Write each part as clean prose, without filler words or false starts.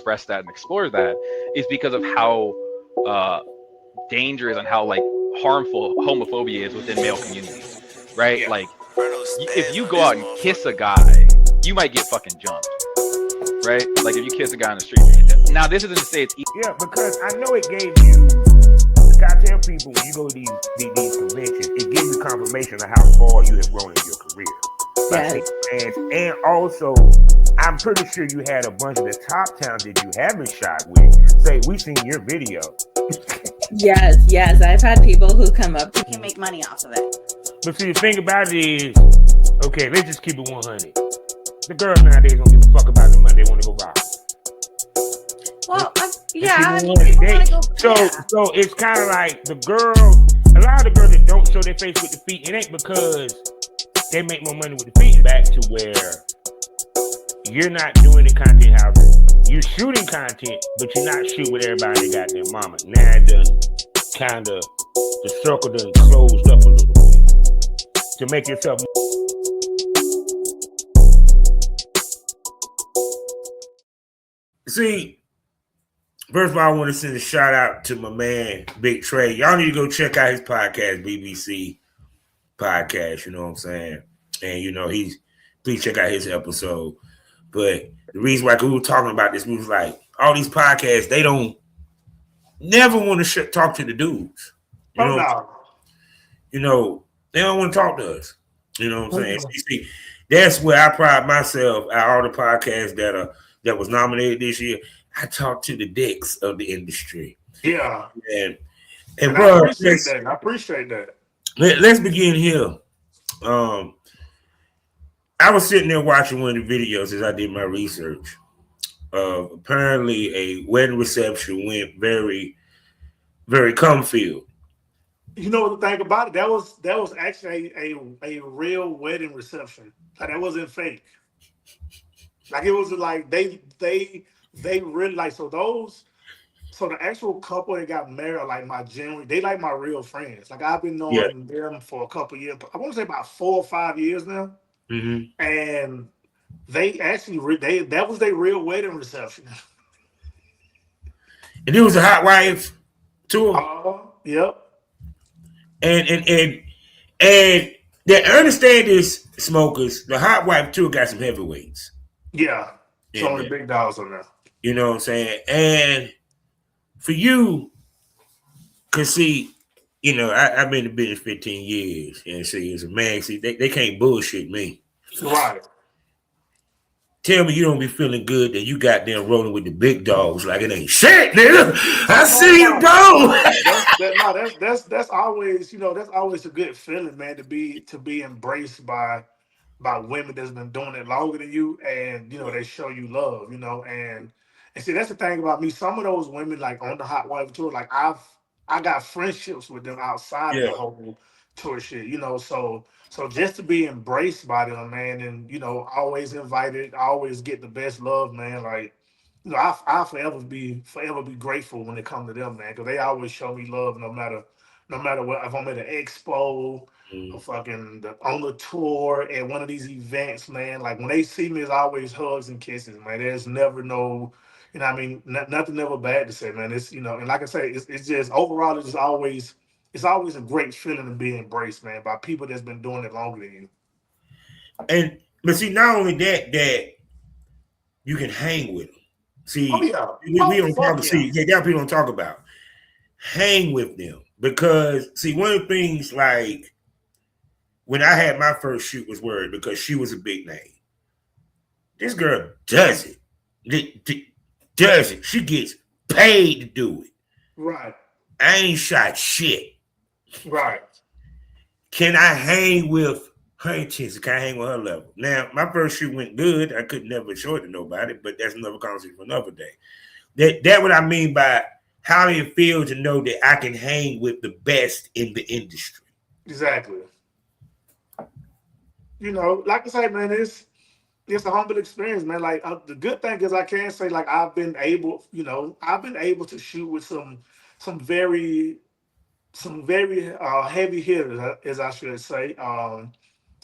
express that and explore that is because of how uh, dangerous and how like harmful homophobia is within male communities, right? Yeah. Like Bruno if spaz you on go this out and kiss a motherfucker. guy, you might get fucking jumped, right? Like if you kiss a guy on the street. Now this isn't to say it's Yeah, because I know it gave you. I tell people when you go to these conventions, it gives you confirmation of how far you have grown in your career by Yes. seeing fans, and also I'm pretty sure you had a bunch of the top talent that you haven't shot with say we seen your video. Yes, yes. I've had people who come up to Can make money off of it. But see, the thing about it is, okay, let's just keep it 100. The girls nowadays don't give a fuck about the money; they want to go rob. Well, And yeah, I people mean, want it. people want to go. So it's kind of like the girls. A lot of the girls that don't show their face with the feet, it ain't because they make more money with the feet. Back to where you're not doing the content house. You're shooting content, but you're not shooting with everybody that got their mama. Now it done kind of the circle done closed up a little bit to make yourself. See, first of all, I want to send a shout out to my man Big Trey. Y'all need to go check out his podcast, BBC Podcast. You know what I'm saying? And please check out his episode. But the reason why we were talking about this, we was like, all these podcasts, they don't never want to talk to the dudes. You know, they don't want to talk to us. You know what I'm saying? See, that's where I pride myself at all the podcasts that was nominated this year. I talk to the dicks of the industry. Yeah. And bro, I appreciate that. Let's begin here. I was sitting there watching one of the videos as I did my research. Apparently, a wedding reception went very, very cum-filled. You know what the thing about it? That was actually a real wedding reception. Like that wasn't fake. Like it was like they really like so the actual couple that got married are like they like my real friends. Like I've been knowing them for a couple years. I want to say about 4 or 5 years now. Mm-hmm. And they actually that was their real wedding reception. And it was a hot wife tour. Yep. And they understand this, smokers. The hot wife tour got some heavyweights. Yeah. It's only big dogs on there. You know what I'm saying? And for you, cause see, I've been in business 15 years, and see, as a man, see, they can't bullshit me. Right. Tell me you don't be feeling good that you got them rolling with the big dogs like it ain't shit, nigga. I see you go. That's always, that's always a good feeling, man, to be embraced by women that's been doing it longer than you, and they show you love, and see that's the thing about me. Some of those women like on the hot wife tour, like I got friendships with them outside of the whole tour shit, so just to be embraced by them, man, and always invited, always get the best love, man. Like, I forever be grateful when it comes to them, man, because they always show me love, no matter what. If I'm at an expo, or fucking on the tour, at one of these events, man. Like when they see me, it's always hugs and kisses, man. There's never no, what I mean, nothing ever bad to say, man. It's and like I say, it's just overall, it's always a great feeling to be embraced, man, by people that's been doing it longer than you. But see, not only that you can hang with them. See, we don't talk. See, that people don't talk about. Hang with them because see, one of the things like when I had my first shoot was Word because she was a big name. This girl does it. Does it? She gets paid to do it. Right. I ain't shot shit. Right. Can I hang with her intensity? Can I hang with her level? Now, my first shoot went good. I could never show it to nobody, but that's another conversation for another day. That's what I mean by how it feels to know that I can hang with the best in the industry. Exactly. Like I say, man, it's a humble experience, man. Like the good thing is I can say, like I've been able to shoot with some very heavy hitters, as I should say.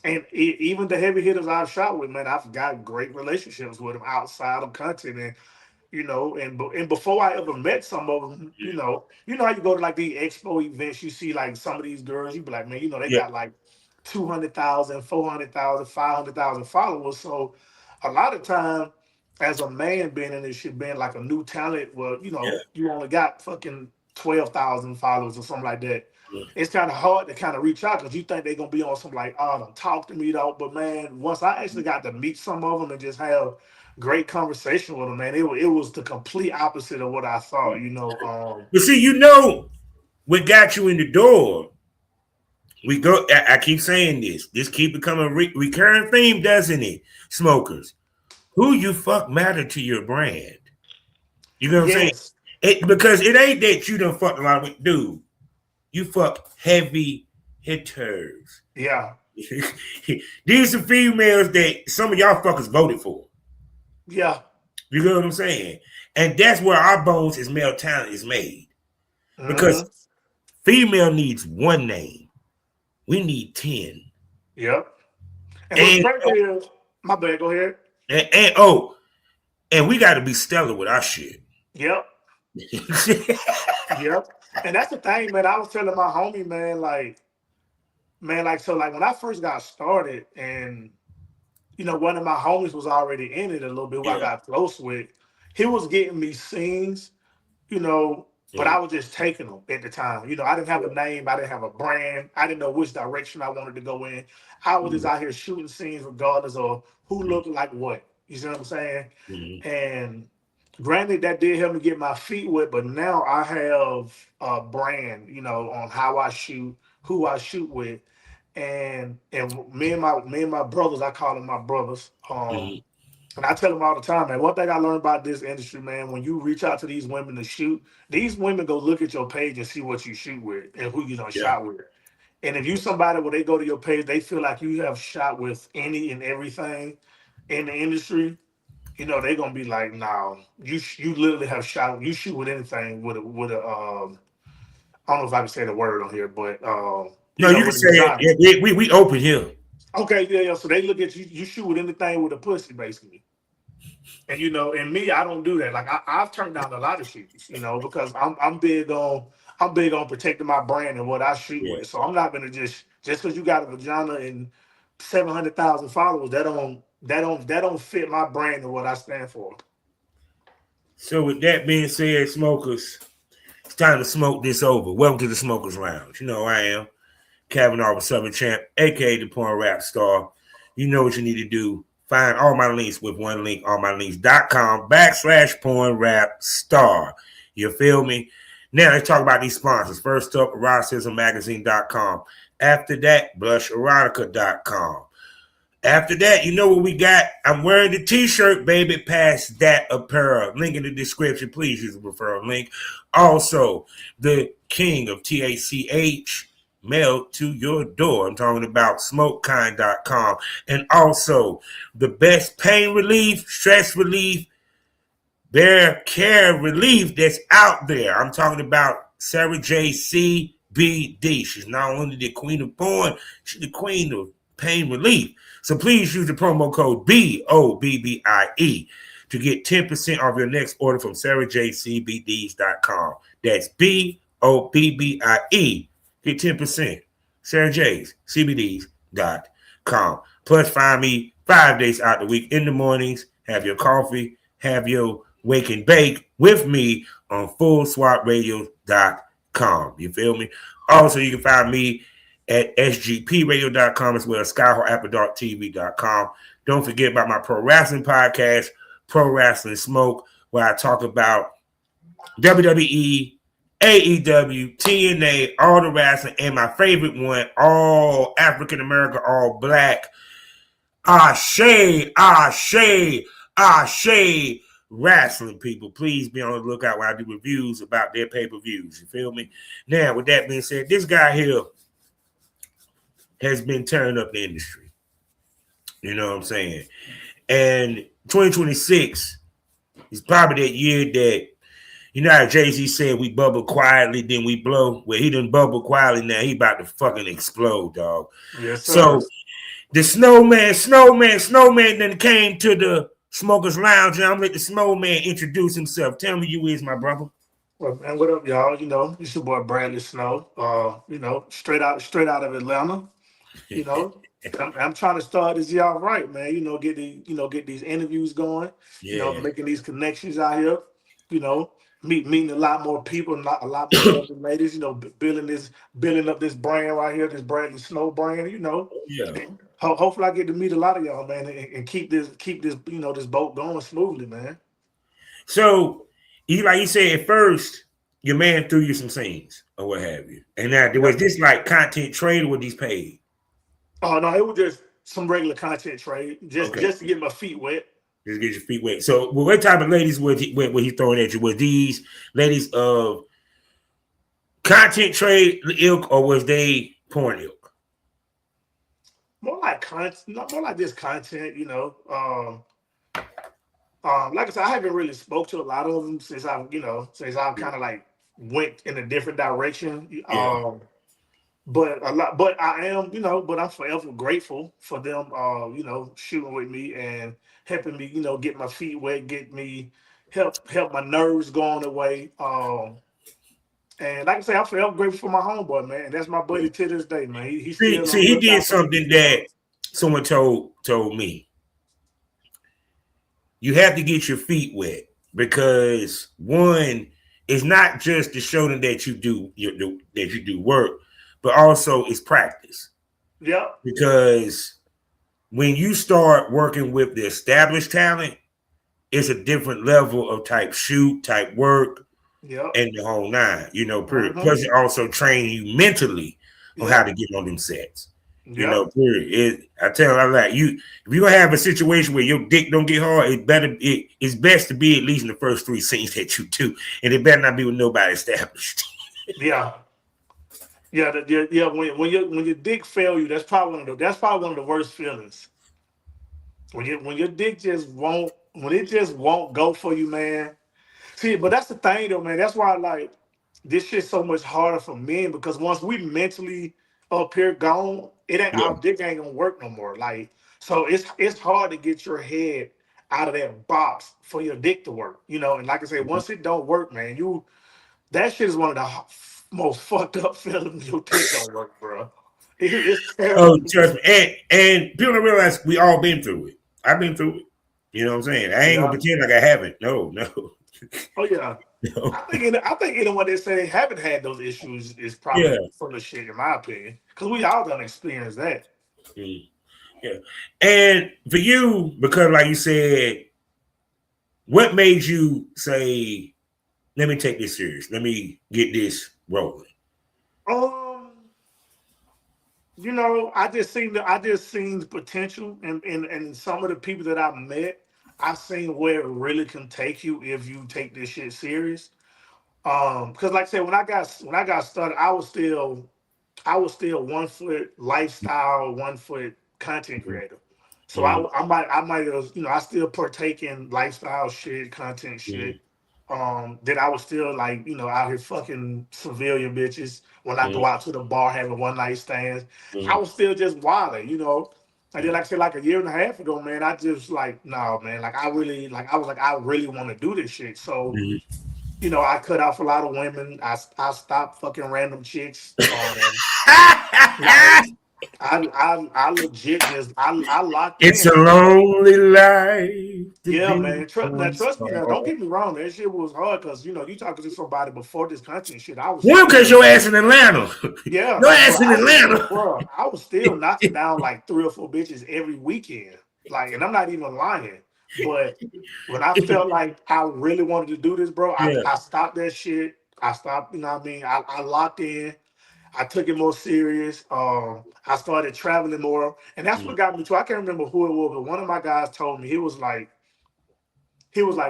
And even the heavy hitters I've shot with, man, I've got great relationships with them outside of content. And and before I ever met some of them, how you go to like the expo events, you see like some of these girls, you be like, man, they Yeah. got like 200,000, 400,000, 500,000 followers. So a lot of time, as a man being in this shit, being like a new talent, well, Yeah. you only got fucking 12,000 followers or something like that. Yeah. It's kind of hard to kind of reach out because you think they're gonna be on some like, oh, don't talk to me though. But man, once I actually got to meet some of them and just have great conversation with them, man, it was the complete opposite of what I thought. But see, what got you in the door? We go. I keep saying this. This keep becoming a recurring theme, doesn't it? Smokers, who you fuck matter to your brand. You know what I'm saying? Yes, Because it ain't that you done fucked a lot with, dude. You fuck heavy hitters. yeah, These are females that some of y'all fuckers voted for. yeah. You know what I'm saying? And that's where our bones as male talent is made. Because Mm-hmm. female needs one name. We need 10. Yep. And what's And crazy is, my bad, go ahead. and we got to be stellar with our shit. Yep. Yep. And that's the thing, man. I was telling my homie, so like when I first got started, and one of my homies was already in it a little bit, who I got close with. He was getting me scenes, but I was just taking them at the time. I didn't have a name, I didn't have a brand, I didn't know which direction I wanted to go in. I was just out here shooting scenes regardless of who looked like what. You see what I'm saying? Mm-hmm. And granted, that did help me get my feet wet, but now I have a brand, on how I shoot, who I shoot with, and me and my brothers, I call them my brothers. And I tell them all the time, man, one thing I learned about this industry, man, when you reach out to these women to shoot, these women go look at your page and see what you shoot with and who you done shot with. And if you somebody where they go to your page, they feel like you have shot with any and everything in the industry, they're gonna be like, "No, you literally have shot. You shoot with anything with a I don't know if I can say the word on here, but No, you can with a say design. it. Yeah, we open here. Okay, yeah. So they look at you. You shoot with anything with a pussy, basically. And and me, I don't do that. Like I've turned down a lot of shoots, because I'm big on protecting my brand and what I shoot Yeah. with. So I'm not gonna just because you got a vagina and 700,000 followers, that don't fit my brand and what I stand for. So with that being said, smokers, it's time to smoke this over. Welcome to the Smokers Lounge. You know I am Kavanaugh, Southern Champ, aka the Porn Rap Star. You know what you need to do. Find all my links with one link, allmylinks.com/porn rap star. You feel me? Now let's talk about these sponsors. First up, eroticismmagazine.com. After that, blusherotica.com. After that, you know what we got? I'm wearing the t-shirt, baby, past that apparel. Link in the description. Please use the referral link. Also, the king of TACH mailed to your door. I'm talking about smokekind.com. And also, the best pain relief, stress relief, bear care relief that's out there. I'm talking about Sarah J. CBD. She's not only the queen of porn, she's the queen of pain relief. So please use the promo code BOBBIE to get 10% off your next order from sarahjcbds.com. That's BOBBIE. Get 10%. sarahjcbds.com. Plus, find me 5 days out the week in the mornings. Have your coffee. Have your wake and bake with me on fullswapradio.com. You feel me? Also, you can find me at sgpradio.com as well as skyhawkappadogtv.com. Don't forget about my pro wrestling podcast, Pro Wrestling Smoke, where I talk about WWE, AEW, TNA, all the wrestling, and my favorite one, all African American, all black, Ashe wrestling people. Please be on the lookout when I do reviews about their pay-per-views. You feel me? Now, with that being said, this guy here has been tearing up the industry. You know what I'm saying? And 2026 is probably that year that, how Jay-Z said we bubble quietly, then we blow. Well, he done bubble quietly, now he about to fucking explode, dog. Yes, sir. So The snowman then came to the Smokers Lounge, and I'm let the snowman introduce himself. Tell me you is, my brother. Well, man, what up, y'all? You know, it's your boy Bradley Snoww. You know, straight out of Atlanta. You know, I'm trying to start this year off right, man. You know, get these interviews going. You know, Yeah, making these connections out here. You know, meeting a lot more people, and a lot more lovely ladies. You know, building up this brand right here, this Bradley Snoww brand. You know, yeah. and hopefully I get to meet a lot of y'all, man, and keep this this boat going smoothly, man. So, like you said, at first, your man threw you some scenes or what have you. And now, was this like content trade or were these paid? Oh no, it was just some regular content trade, Okay. just to get my feet wet. Just get your feet wet. So, what type of ladies was he throwing at you? Were these ladies of content trade ilk or was they porn ilk? More like content, more like this content, you know. Like I said, I haven't really spoke to a lot of them since I've kind of like went in a different direction. Yeah. But I am, but I'm forever grateful for them, shooting with me and helping me, get my feet wet, get me help my nerves going away. And like I say, I'm forever grateful for my homeboy, man. And that's my buddy to this day, man. He still See, on the he did lookout for something me. that someone told me. You have to get your feet wet because one, it's not just to show them that you do work, but also it's practice. Yep. Because when you start working with the established talent, it's a different level of type shoot, type work, Yep. and the whole nine, period. Mhm. Plus, it also train you mentally on how Yep. to get on them sets. Yep. Period. I tell you, like you, if you're gonna have a situation where your dick don't get hard, it's best to be at least in the first 3 scenes that you do, and it better not be with nobody established. Yeah. Yeah. When your dick fail you, that's probably one of the worst feelings. When your dick just won't go for you, man. See, but that's the thing though, man. That's why like this shit's so much harder for men because once we mentally up here gone, it ain't Yeah. our dick ain't gonna work no more. Like so it's hard to get your head out of that box for your dick to work, And like I said, once it don't work, man, that shit is one of the most fucked up feelings your dick don't work, bro. It's Oh, terrible. trust me. And people don't realize we all been through it. I've been through it. You know what I'm saying? I ain't gonna Yeah. pretend like I haven't. No. Oh yeah. No. I think anyone that say they haven't had those issues is Yeah. probably full of shit, in my opinion. Because we all done experienced that. Mm. Yeah. And for you, because like you said, what made you say, let me take this serious. Let me get this rolling. I just seen the potential and some of the people that I met. I've seen where it really can take you if you take this shit serious. Because like I said, when I got started, I was still 1 foot lifestyle, 1 foot content creator. So Mm-hmm. I might have, I still partake in lifestyle shit, content shit. That I was still like, out here fucking civilian bitches when I go out to the bar having one night stands. I was still just wilding. And then like I said, like a year and a half ago, man, I just like, no, man, like I was like, I really want to do this shit. So, I cut off a lot of women. I stopped fucking random chicks. Like I legit just I locked It's in, a man. lonely life. Yeah, man. Trust me now. Don't get me wrong. That shit was hard because you talking to somebody before this content shit. I was One, because still, your ass in Atlanta. yeah, Your like ass in Atlanta. I was still knocking down like 3 or 4 bitches every weekend. Like, and I'm not even lying. But when I felt like I really wanted to do this, bro, Yeah. I stopped that shit. I stopped. You know what I mean? I locked in. I took it more serious. I started traveling more, and that's what got me to. I can't remember who it was, but one of my guys told me he was like,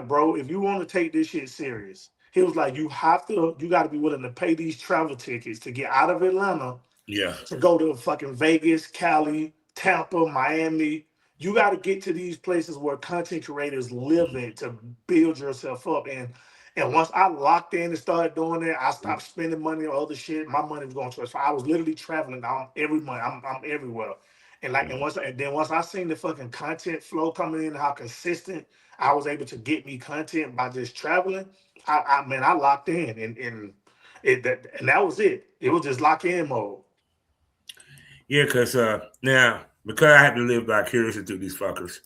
bro, if you want to take this shit serious, he was like, you got to be willing to pay these travel tickets to get out of Atlanta Yeah. to go to fucking Vegas, Cali, Tampa, Miami. You got to get to these places where content creators live in to build yourself up. And once I locked in and started doing that, I stopped spending money on other shit. My money was going to it. So I was literally traveling every month. I'm everywhere. And then once I seen the fucking content flow coming in, how consistent I was able to get me content by just traveling, I locked in and that was it. It was just lock in mode. Yeah, because now, because I have to live vicariously through these fuckers.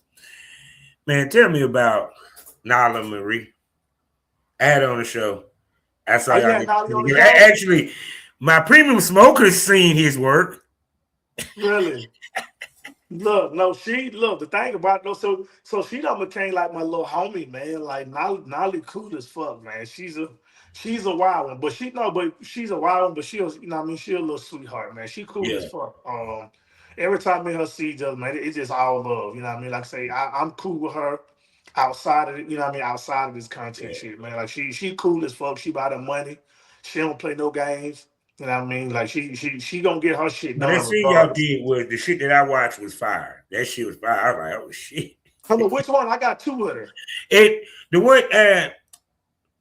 Man, tell me about Nala Marie. I had her on the show. I saw Oh, y'all. yeah, Nolly on the show? Actually, my premium smoker's seen his work. Really? Look, no, the thing about no, so she done became like my little homie, man. Like Nolly cool as fuck, man. She's a wild one, but she's a wild one, but she's, you know what I mean, she a little sweetheart, man. She cool Yeah. as fuck. Every time me and her see each other, man, it's just all love. You know what I mean? Like I say, I'm cool with her outside of it, you know what I mean, outside of this content shit, man. Like she cool as fuck. She about her money. She don't play no games. You know what I mean? Like she gonna get her shit But that done shit y'all regardless. did was the shit that I watched was fire. That shit was fire. I was like, oh shit. Hold on, which one? I got two with her. The one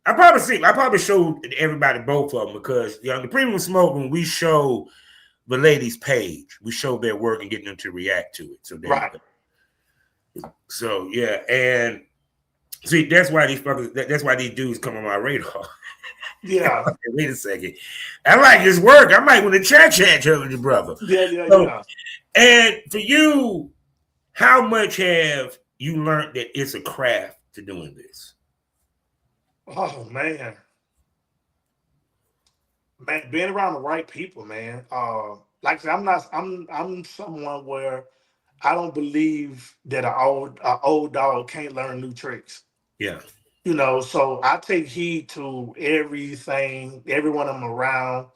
I probably showed everybody both of them because the premium smoke, when we show the ladies' page, we show their work and getting them to react to it. So there Right. you go. So yeah, and see that's why these fuckers, that's why these dudes come on my radar. Yeah. Wait a second. I like his work. I might want to chat with your brother. Yeah. And for you, how much have you learned that it's a craft to doing this? Oh man, being around the right people, man. Like I said, I'm someone where I don't believe that an old dog can't learn new tricks. Yeah. You know, so I take heed to everything, everyone I'm around.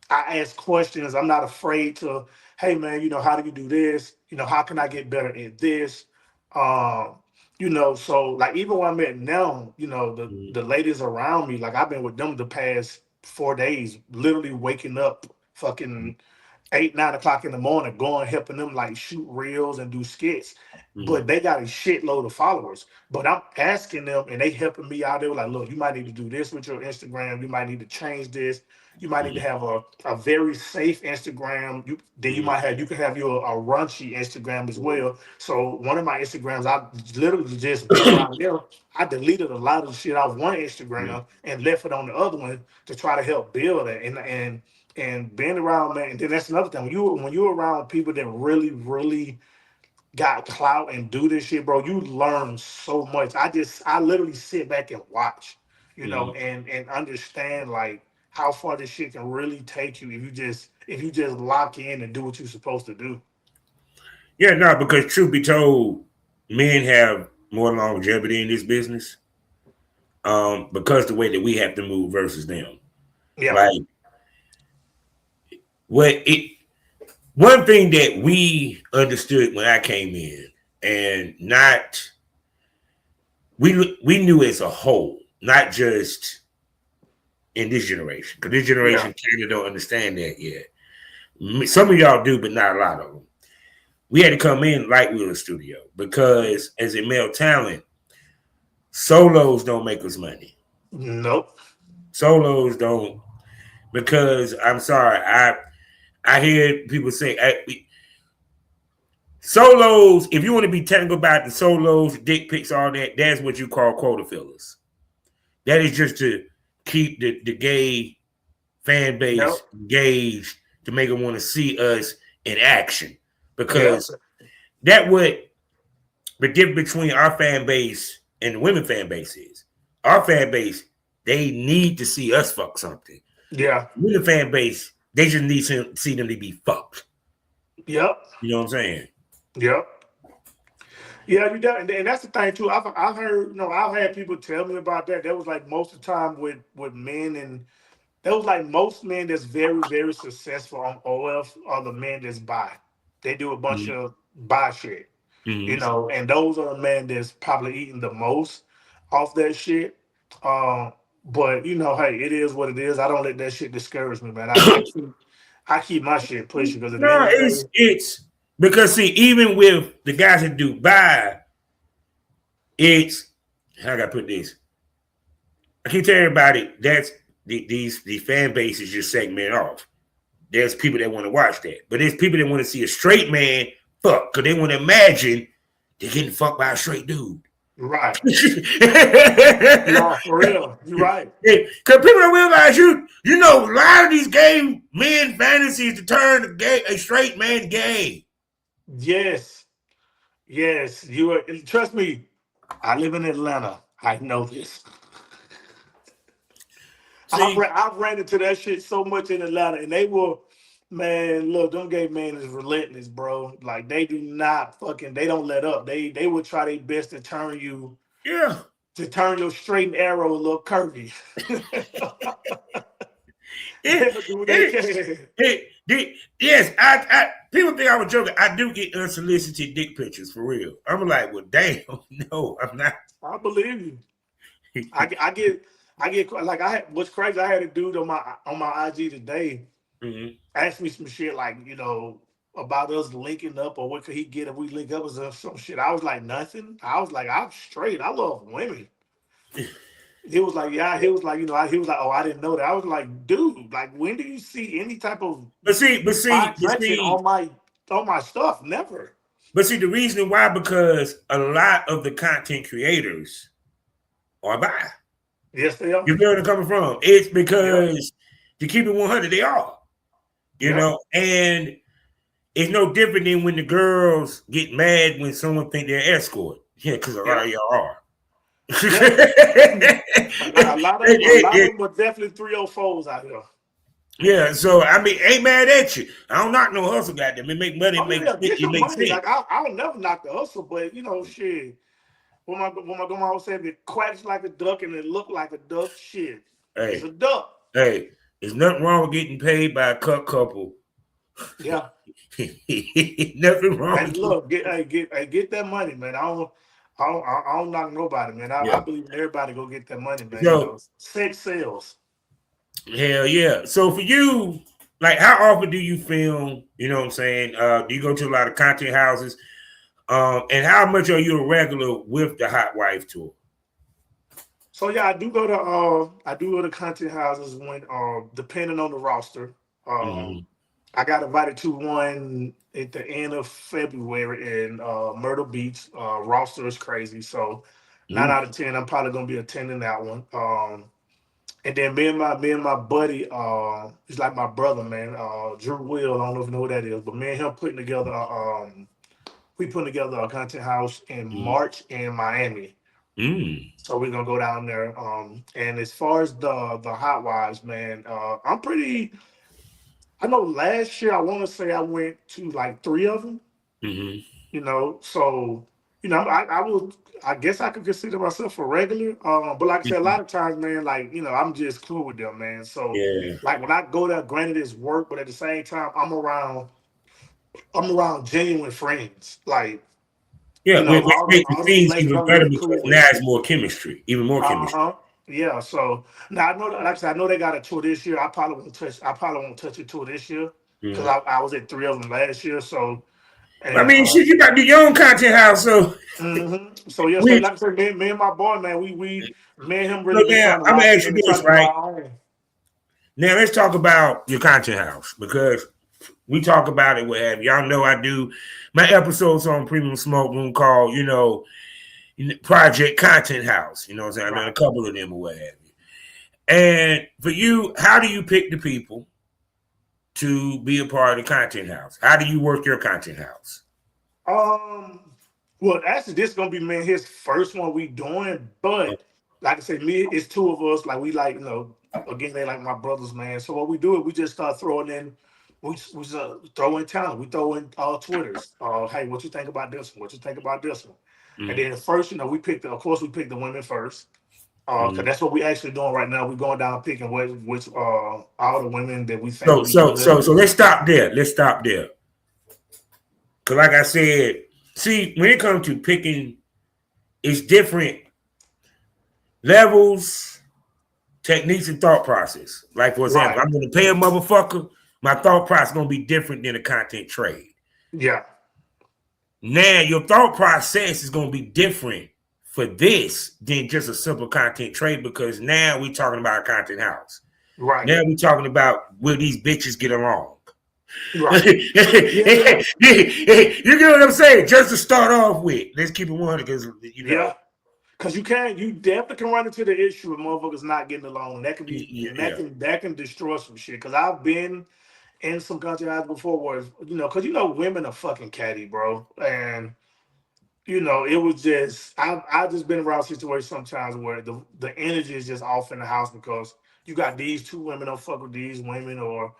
I ask questions. I'm not afraid to, hey man, you know, how do you do this? You know, how can I get better at this? Um, you know, so like even when I'm at now, you know, the ladies around me, like I've been with them the past 4 days, literally waking up fucking 8, 9 o'clock in the morning, going helping them like shoot reels and do skits. But they got a shitload of followers. But I'm asking them and they helping me out. They were like, look, you might need to do this with your Instagram. You might need to change this. You might need to have a very safe Instagram. You can have your a raunchy Instagram as well. So one of my Instagrams, I literally just being around there. I deleted a lot of the shit off one Instagram and left it on the other one to try to help build it. And being around, man, and then that's another thing. When you're around people that really, really got clout and do this shit, bro, you learn so much. I literally sit back and watch, you know, and understand like how far this shit can really take you if you just lock in and do what you're supposed to do. Yeah, no, because truth be told, men have more longevity in this business. Because the way that we have to move versus them. Yeah. Like one thing that we understood when I came in, and we knew as a whole, not just in this generation, because this generation kind of don't understand that yet. Some of y'all do, but not a lot of them. We had to come in like we were in a studio because as a male talent, solos don't make us money. Nope. Solos don't, because I'm sorry, I hear people say solos. If you want to be technical about the solos, dick pics, all that, that's what you call quota fillers. That is just to keep the gay fan base engaged, to make them want to see us in action, because that what the difference between our fan base and the women fan base is. Our fan base, they need to see us fuck something. Yeah. Women fan base, they just need to see them to be fucked. Yep. You know what I'm saying? Yep. Yeah, you got, and that's the thing too. I've heard, you know, I've had people tell me about that. That was like most of the time with men, and that was like most men that's very, very successful on OF are the men that's bi. They do a bunch of bi shit, you know, and those are the men that's probably eating the most off that shit. But you know, hey, it is what it is. I don't let that shit discourage me, man. I keep my shit pushing because at the end No, of the day, it's because see, even with the guys that do buy, it's how I gotta put this. I keep telling everybody that's the fan base is just segmented off. There's people that want to watch that, but there's people that want to see a straight man fuck, because they want to imagine they're getting fucked by a straight dude. Right. Yeah, No, for real. You're right. because people don't realize a lot of these gay men fantasies to turn a straight man gay. Yes. Yes. You are, trust me, I live in Atlanta. I know this. See, I've ran into that shit so much in Atlanta, and they will, man. Look, them gay men is relentless, bro. Like they do not they don't let up. They will try their best to turn you, yeah. to turn your straight and arrow a little curvy. They'll do what they can. Yes, I people think I was joking. I do get unsolicited dick pictures for real. I'm like, well, damn, no, I'm not. I believe you. I get like what's crazy. I had a dude on my IG today ask me some shit like about us linking up or what could he get if we link up or some shit. I was like nothing. I was like I'm straight. I love women. He was like yeah. He was like he was like oh I didn't know that. I was like dude like when do you see any type of but see on my stuff? Never. But see the reason why because a lot of the content creators are bi. Yes, they are. You know where they're coming from? It's because to keep it 100, they are. You know, and it's no different than when the girls get mad when someone think they're escort. Yeah, because a lot of y'all are. A lot of them are definitely 304s out here. Yeah, so I mean, ain't mad at you. I don't knock no hustle, goddamn. It make money, Get your money. sense. Like I would never knock the hustle, but shit. When my grandma always said it quacks like a duck and it look like a duck, shit. Hey, it's a duck. Hey, there's nothing wrong with getting paid by a cut couple. Yeah. Nothing wrong. And look, get that money, man. I don't knock nobody, man. I believe everybody go get that money, man. So, sex sales. Hell yeah. So for you, like how often do you film? You know what I'm saying? Do you go to a lot of content houses? And how much are you a regular with the Hot Wife tour? So yeah, I do go to content houses when depending on the roster. I got invited to one at the end of February in Myrtle Beach. Roster is crazy, so 9 out of 10, I'm probably gonna be attending that one. And then me and my buddy, he's like my brother, man. Drew Will, I don't know if you know who that is, but me and him putting together a content house in March in Miami. So we're gonna go down there. And as far as the Hot Wives, man, I know last year I want to say I went to like 3 of them. So I guess I could consider myself a regular. But like I said, a lot of times, man, like I'm just cool with them, man. So like when I go there, granted it's work, but at the same time, I'm around genuine friends. Like which makes the things even better because now it's more chemistry, even more chemistry. Yeah, so now I know, like I said, I know they got a tour this year. I probably won't touch a tour this year because I was at 3 of them last year. So, and, I mean, shit, you got to do your own content house, so. So yeah, so like I said, me and my boy, man, me and him really. I'm gonna ask you this, right? Now let's talk about your content house because we talk about it. What have you? Y'all know I do my episodes on Premium Smoke Room called, Project Content House. You know what I'm saying? I've done a couple of them or what have you. And for you, how do you pick the people to be a part of the content house? How do you work your content house? Well, actually, this is gonna be his first one we doing, but like I said, it's 2 of us. Like we like, again, they like my brothers, man. So what we do is we just start throwing in. We throw in talent. We throw in Twitters. Hey, what you think about this one? What you think about this one? And then first, we pick the women first. Because that's what we actually doing right now. We're going down picking which all the women that we think. So let's stop there. Because like I said, see, when it comes to picking, it's different levels, techniques, and thought process. Like for example, I'm going to pay a motherfucker. My thought process is going to be different than a content trade. Yeah. Now, your thought process is going to be different for this than just a simple content trade because now we're talking about a content house. Right. Now we're talking about will these bitches get along? Right. Yeah. You get what I'm saying? Just to start off with, let's keep it 100 because Yeah. Because you definitely can run into the issue of motherfuckers not getting along. That can be, and yeah. that can destroy some shit. Because I've been in some country houses before where, because women are fucking catty, bro. And, it was just, I've just been around situations sometimes where the energy is just off in the house because you got these two women don't fuck with these women, or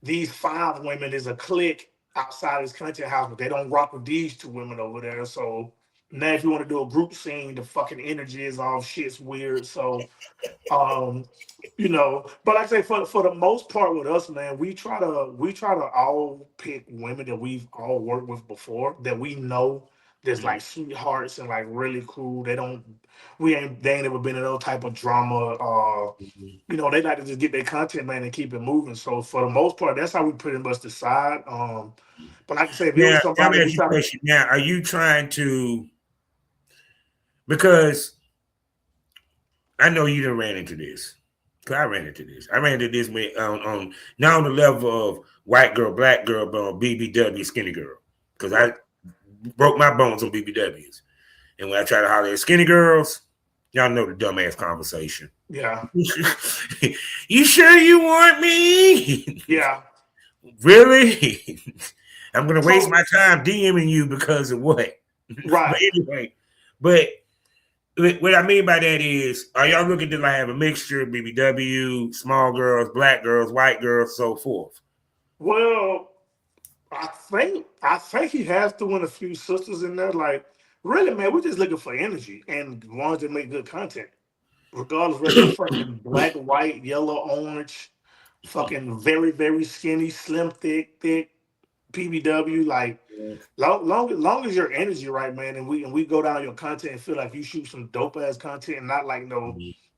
these five women is a clique outside this country house, but they don't rock with these two women over there. So now if you want to do a group scene, the fucking energy is off, shit's weird. So um, but like I say, for the most part with us, man, we try to all pick women that we've all worked with before that we know that's like sweethearts and like really cool. They ain't ever been in no type of drama. They like to just get their content, man, and keep it moving. So for the most part, that's how we pretty much decide. But like I say, if it was Now, let somebody me we ask you a try to, question. Now, are you trying to? Because I know you done ran into this. Cause I ran into this. I ran into this with on not on the level of white girl, black girl, but on BBW, skinny girl. Because I broke my bones on BBWs, and when I try to holler at skinny girls, y'all know the dumbass conversation. yeah, You sure you want me? yeah. Really? I'm gonna waste So my time DMing you because of what? But right. anyway, but what I mean by that is, are y'all looking to like have a mixture, BBW, small girls, black girls, white girls, so forth? Well, I think he has to win a few sisters in there. Like, really, man, we're just looking for energy and ones that make good content. Regardless whether they're fucking black, white, yellow, orange, fucking very, very skinny, slim, thick, PBW. Like, long as your energy right, man, and we go down your content and feel like you shoot some dope ass content and not like no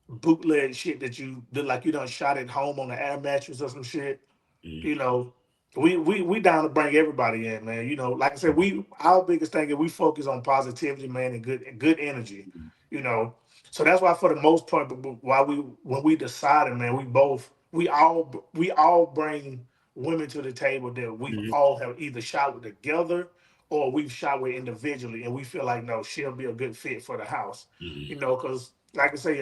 bootleg shit that you look like you done shot at home on an air mattress or some shit. you know, we down to bring everybody in, man. Like I said, our biggest thing is we focus on positivity, man, and good energy. You know, so that's why for the most part, why when we decided, man, we all bring women to the table that we all have either shot with together or we've shot with individually, and we feel like no, she'll be a good fit for the house. Because like I say,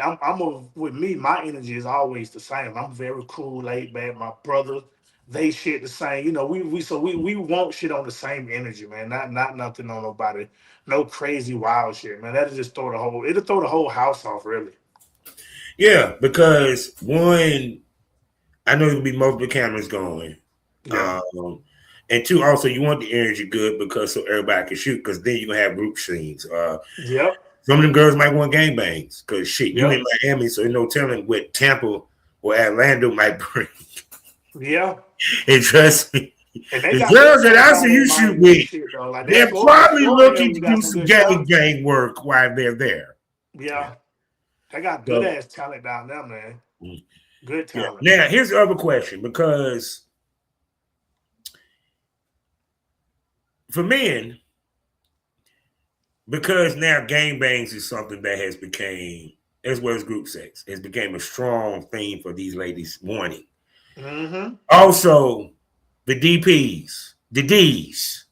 with me, my energy is always the same. I'm very cool, laid back. My brother, they shit the same. We want shit on the same energy, man. Not nothing on nobody, no crazy wild shit, man. It'll throw the whole house off, really. Yeah, because one, I know there'll be multiple cameras going. Yeah. And two, also you want the energy good because so everybody can shoot, because then you're gonna have group scenes. Yep. Some of them girls might want gangbangs because shit, you in Yep. Miami, so no telling what Tampa or Orlando might bring. Yeah. And trust me, And they the got good girls that shows I down see there you in shoot Miami and with, shit though. Like they're that probably Florida looking area to got do some some good shows. gang work while they're there. Yeah. They got good So ass talent down there, man. Good yeah. talent. Now here's the other question, because for men, because now gangbangs is something that has became, as well as group sex, has become a strong theme for these ladies wanting. Mm-hmm. Also, the DPs, the Ds.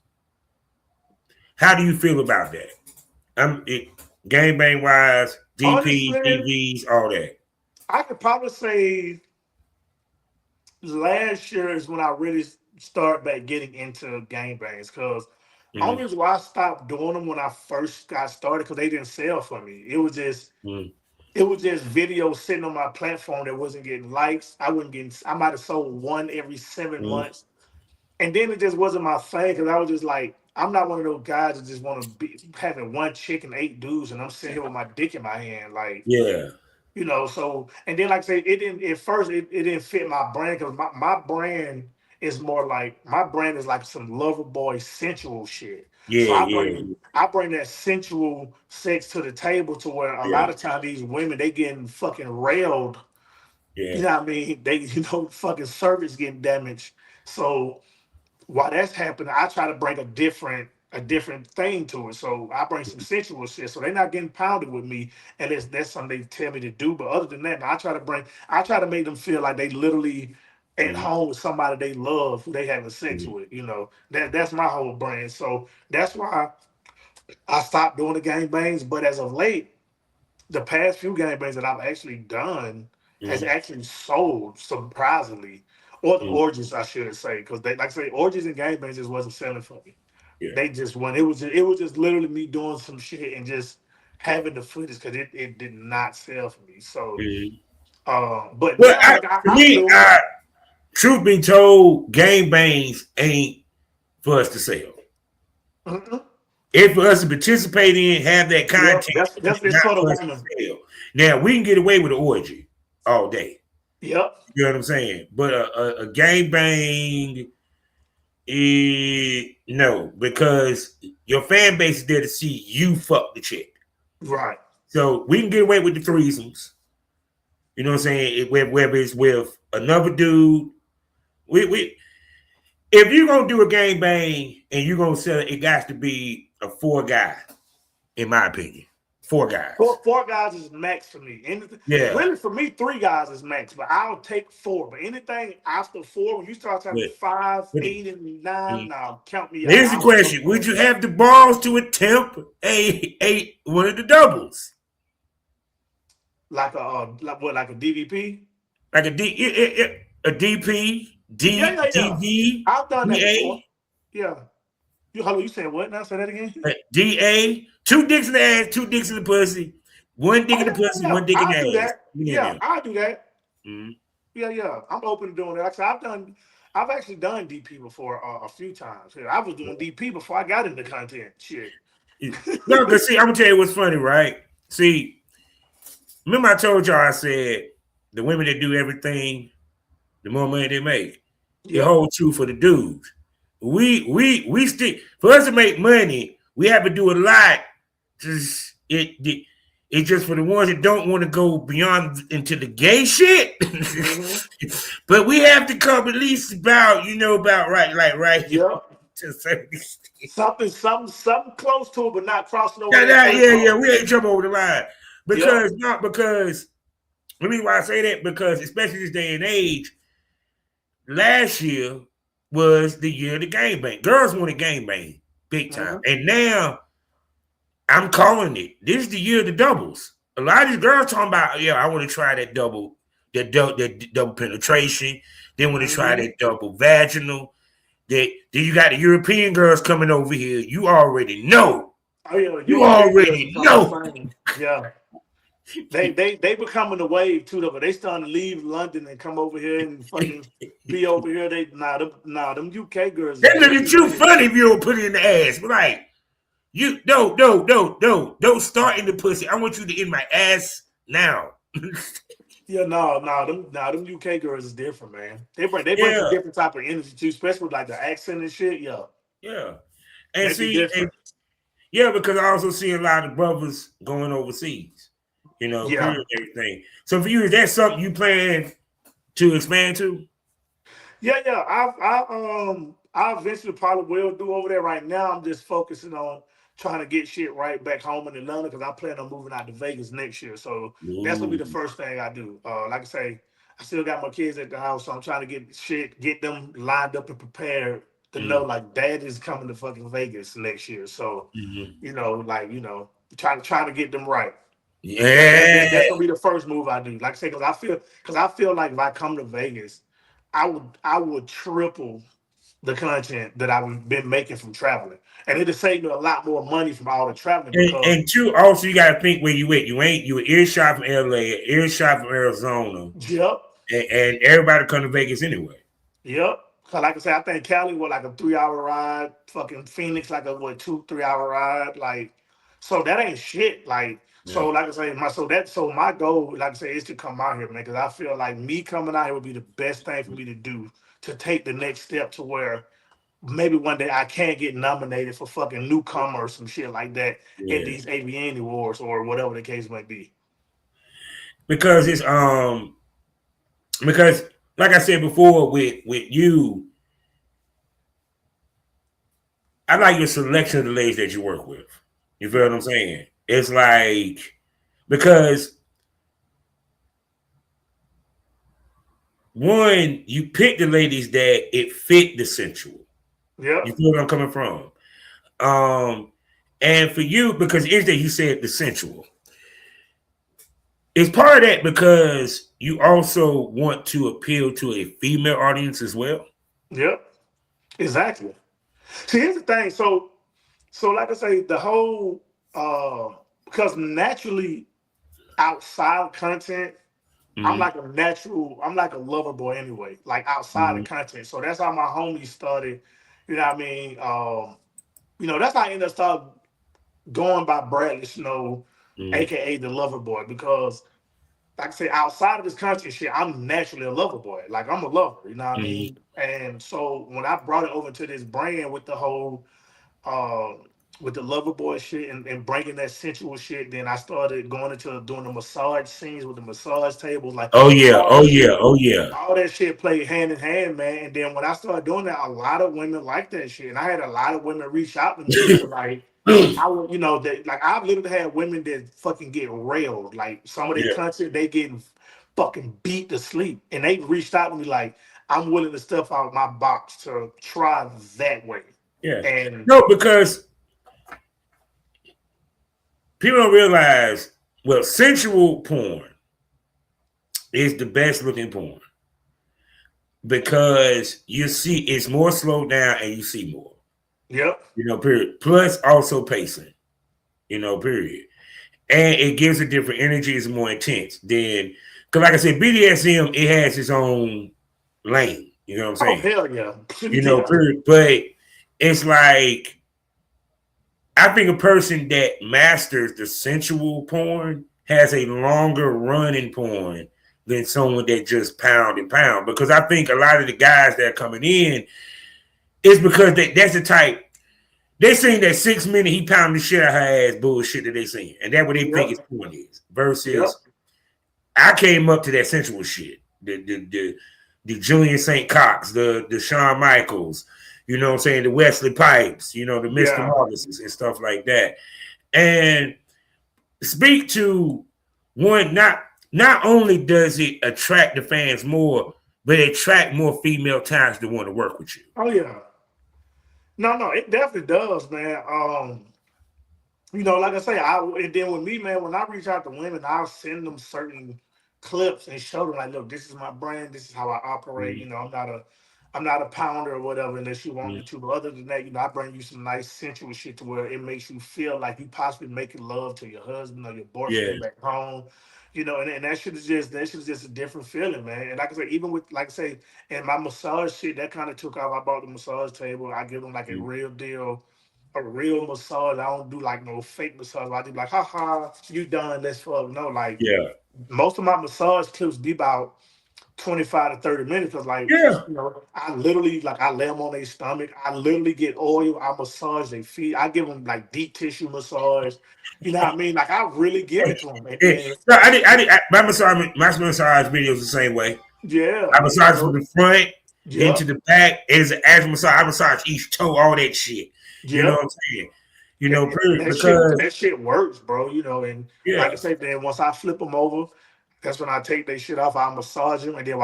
How do you feel about that? Gangbang wise, DPs, Honestly, DVs, all that. I could probably say last year is when I really started back getting into gangbangs because only reason why I stopped doing them when I first got started because they didn't sell for me. Mm-hmm. It was just videos sitting on my platform that wasn't getting likes. I might have sold one every 7 months. And then it just wasn't my thing because I was just like, I'm not one of those guys that just want to be having one chick and 8 dudes and I'm sitting here with my dick in my hand. Like, Yeah, so and then like I say, it didn't at first it didn't fit my brand because my brand is more like my brand is like some lover boy sensual shit. So yeah, yeah, I bring that sensual sex to the table to where a yeah, lot of times these women they getting fucking railed. yeah. You know what I mean? They fucking service getting damaged. So while that's happening, I try to bring a different thing to it. So I bring some sensual shit. So they're not getting pounded with me, and that's something they tell me to do. But other than that, I try to make them feel like they literally at home with somebody they love who they having sex with. You know, that's my whole brand. So that's why I stopped doing the gangbangs. But as of late, the past few gangbangs that I've actually done has actually sold surprisingly, or the orgies I should say, because they like I say orgies and gangbangs just wasn't selling for me. Yeah. They just went. It was just literally me doing some shit and just having the footage because it did not sell for me. So, but Well, now like for I'm me, doing. truth be told, gangbangs ain't for us to sell. Mhm. It's for us to participate in, have that Yep, content, that's not it's for the for us to woman. sell. Now we can get away with an orgy all day. Yep, You know what I'm saying? But a gangbang, no, because your fan base is there to see you fuck the chick. right. So we can get away with the threesomes. You know what I'm saying? Whether it's with another dude, we if you're gonna do a gangbang and you're gonna sell it, it got to be a 4 guy, in my opinion. 4 guys. Four guys is max for me. Anything, Yeah. really, for me, 3 guys is max. But I'll take 4. But anything after 4, when you start talking But, 5, but 8, and 9, now count me out. here's the question: would you have the balls to attempt one of the doubles, like a DVP? like a DP, Yeah. DV, I've done that before. DA, Yeah. You saying what now? Say that again. DA? 2 dicks in the ass, 2 dicks in the pussy, 1 dick in the pussy, Yeah. 1 dick in the I'll do ass. that. Yeah, I'll do that. Mm-hmm. Yeah. I'm open to doing that. Like I said, I've actually done DP before a few times. Yeah, I was doing DP before I got into content. Shit. No, because see, I'm gonna tell you what's funny, right? See, remember I told y'all I said the women that do everything, the more money they make. It holds true for the dudes. We stick for us to make money. We have to do a lot. Just it's just for the ones that don't want to go beyond into the gay shit. But we have to come at least about right. Yep. To a certain extent. Something close to it, but not crossing over Yeah. We ain't jump over the line because Yep. not because. The reason why I say that because especially this day and age, last year was the year of the gangbang. Girls wanted gangbang big time, and now I'm calling it. This is the year of the doubles. A lot of these girls talking about, I want to try that double penetration. They want to try that double vaginal. Then you got the European girls coming over here. You already know. Oh yeah, you already know. Yeah. They becoming the wave too though, but they starting to leave London and come over here and fucking be over here. Them UK girls. They look at you funny if you don't put it in the ass. But like, you don't start in the pussy. I want you to in my ass now. Yeah, them UK girls is different, man. They bring a different type of energy too, especially with like the accent and shit. Yeah, and because I also see a lot of brothers going overseas. Everything. So for you, is that something you plan to expand to? Yeah. I eventually probably will do over there. Right now, I'm just focusing on trying to get shit right back home in Atlanta because I plan on moving out to Vegas next year. So that's gonna be the first thing I do. Like I say, I still got my kids at the house, so I'm trying to get them lined up and prepared to know like dad is coming to fucking Vegas next year. So trying to get them right. Yeah, that's gonna be the first move I do. Like I say, because I feel like if I come to Vegas, I would triple the content that I've been making from traveling, and it'll save me a lot more money from all the traveling. And two, also you got to think where you at. You were earshot from LA, earshot from Arizona. Yep. And everybody come to Vegas anyway. Yep. Cause like I said, I think Cali was like a 3-hour ride. Fucking Phoenix like a 2-3 hour ride. Like, so that ain't shit. Like. So like I say, my goal, like I say, is to come out here, man, because I feel like me coming out here would be the best thing for me to do to take the next step to where maybe one day I can get nominated for fucking newcomer or some shit like that at these AVN awards or whatever the case might be. Because it's because like I said before, with you, I like your selection of the ladies that you work with. You feel what I'm saying? It's like because one, you pick the ladies that it fit the sensual. Yep. You feel where I'm coming from? And for you, because yesterday you said the sensual. It's part of that because you also want to appeal to a female audience as well. Yep. Exactly. See, here's the thing. So like I say, the whole because naturally outside of content, I'm Mm-hmm. like a natural, I'm like a lover boy anyway, like outside of content. So that's how my homies started, you know what I mean? That's how I ended up start going by Bradley Snoww, Mm-hmm. aka the lover boy, because like I say, outside of this content shit, I'm naturally a lover boy. Like I'm a lover, you know what I Mm-hmm. mean? And so when I brought it over to this brand with the whole uh, with the lover boy shit and bringing that sensual shit. Then I started going into doing the massage scenes with the massage tables, like Oh yeah, all oh that yeah, shit. oh yeah. All that shit played hand in hand, man. And then when I started doing that, a lot of women liked that shit, and I had a lot of women reach out to me because like. I would, that like I've literally had women that fucking get railed. Like some of their Yeah, content, they getting fucking beat to sleep, and they reached out to me like, "I'm willing to step out my box to try that way." yeah. And No, because people don't realize, well, sensual porn is the best looking porn because you see it's more slowed down and you see more. yep. Period. Plus also pacing. Period. And it gives a different energy. It's more intense than because, like I said, BDSM it has its own lane. You know what I'm Oh saying? hell yeah, yeah, Period. But it's like I think a person that masters the sensual porn has a longer run in porn than someone that just pound and pound. Because I think a lot of the guys that are coming in is because that's the type. They seen that 6 minute he pounded the shit out of her ass bullshit that they seen. And that's what they think his yep, porn is. yep, Versus I came up to that sensual shit. The Julian St. Cox, the Shawn Michaels, you know what I'm saying, the Wesley Pipes, the Mr. yeah. Marvelous and stuff like that. And speak to one, not only does it attract the fans more, but it attract more female talents that want to work with you. Oh yeah. No, it definitely does, man. Like I say, and then with me, man, when I reach out to women, I'll send them certain clips and show them like, look, this is my brand, this is how I operate. Mm-hmm. I'm not a pounder or whatever unless you want Mm-hmm. me to. But other than that, I bring you some nice sensual shit to where it makes you feel like you possibly making love to your husband or your Yeah, boyfriend back home. And that shit is just a different feeling, man. And like I say, even with like I say, and my massage shit, that kind of took off. I bought the massage table. I give them like mm-hmm. a real massage. I don't do like no fake massage. I do like, haha, you done, let's fuck. No, like Yeah, most of my massage clips be about 25 to 30 minutes because like yeah. I literally like I lay them on their stomach. I literally get oil. I massage their feet. I give them like deep tissue massage. You know what I mean? Like I really give it to them. And then No, my massage video is the same way. yeah, I massage from the front into yep, the back. It's an actual massage. I massage each toe, all that shit. You know yep. what I'm saying? And Period. Because that shit works, bro. And like yeah, I said, then once I flip them over, that's when I take their shit off. I massage them, and then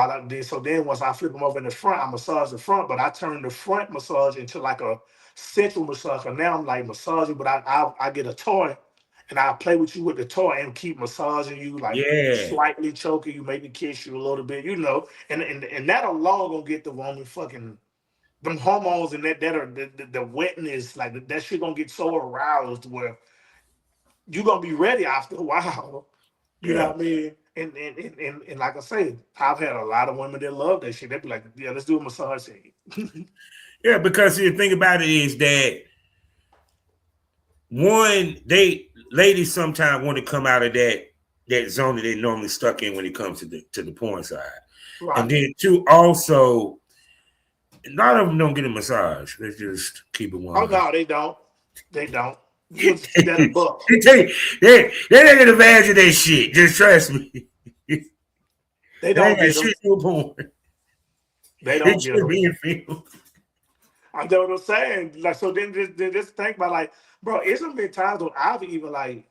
then once I flip them over in the front, I massage the front. But I turn the front massage into like a central massage. And now I'm like massaging, but I get a toy, and I play with you with the toy and keep massaging you, like yeah, slightly choking you, maybe kiss you a little bit, and that alone gonna get the woman fucking them hormones and that are the wetness, like that shit gonna get so aroused where you gonna be ready after a while. You know yeah, what I mean? And like I say, I've had a lot of women that love that shit. They be like, yeah, let's do a massage scene. yeah. Because see, the thing about it is that one, they ladies sometimes want to come out of that zone that they normally stuck in when it comes to the porn side, and Right. then two, also a lot of them don't get a massage. Let's just keep it Oh 100. no, they don't. They don't. You want to see that they book. take they taking advantage of that shit. Just trust me. They They ain't don't got get them. shit to a porn. They It don't get should them. be in film. I know what I'm saying. Like, so then just think about like, bro, it's been times when I've even like,